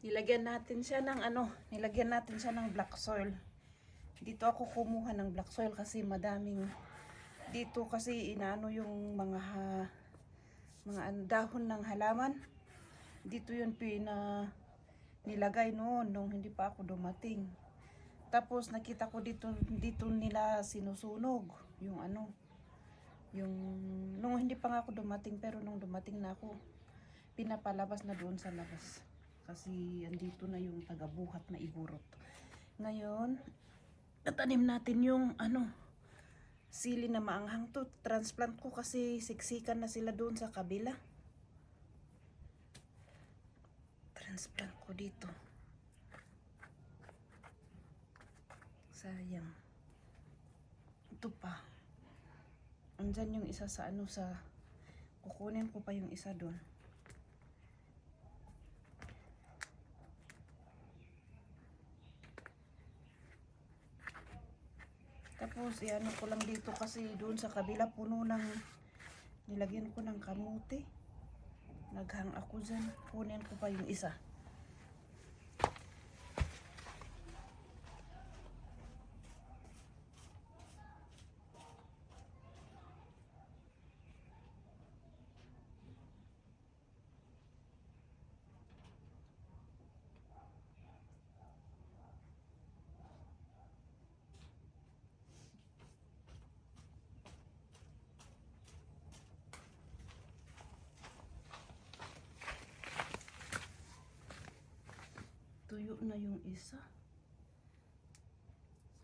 Nilagyan natin siya ng black soil. Dito ako kumuha ng black soil kasi madaming dito kasi inaano yung mga dahon ng halaman. Dito yun nilagay noon nung hindi pa ako dumating. Tapos nakita ko dito nila sinusunog yung nung hindi pa nga ako dumating, pero nung dumating na ako, pinapalabas na doon sa labas. Kasi andito na yung tagabuhat na iburot. Ngayon, natanim natin yung sili na maanghang to. Transplant ko kasi siksikan na sila doon sa kabila. Transplant ko dito. Sayang. Ito pa. Andyan yung isa sa kukunin ko pa yung isa doon. Tapos iano ko lang dito kasi doon sa kabila puno ng nilagyan ko ng kamote. Naghang ako dyan. Kunin ko pa yung isa. Tuyo na yung isa.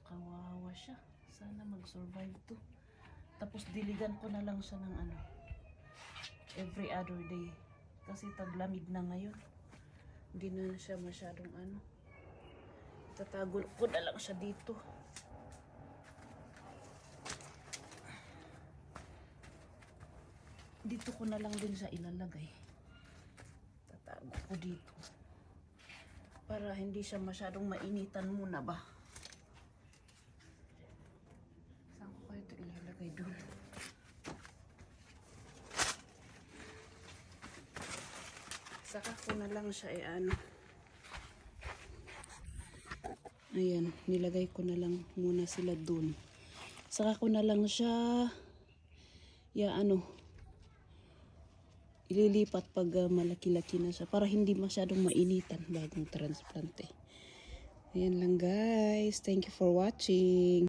Kawawa siya. Sana mag-survive to. Tapos diligan ko na lang siya ng every other day. Kasi taglamig na ngayon. Hindi na siya masyadong Tatago ko na lang siya dito. Dito ko na lang din siya ilalagay. Tatago ko dito. Para hindi siya masyadong mainitan muna ba. Saan ko kayo ito ilalagay doon? Saka ko na lang siya ayan, nilagay ko na lang muna sila doon. Saka ko na lang siya ililipat pag malaki-laki na siya para hindi masyadong mainitan bagong transplant. Ayan lang guys. Thank you for watching.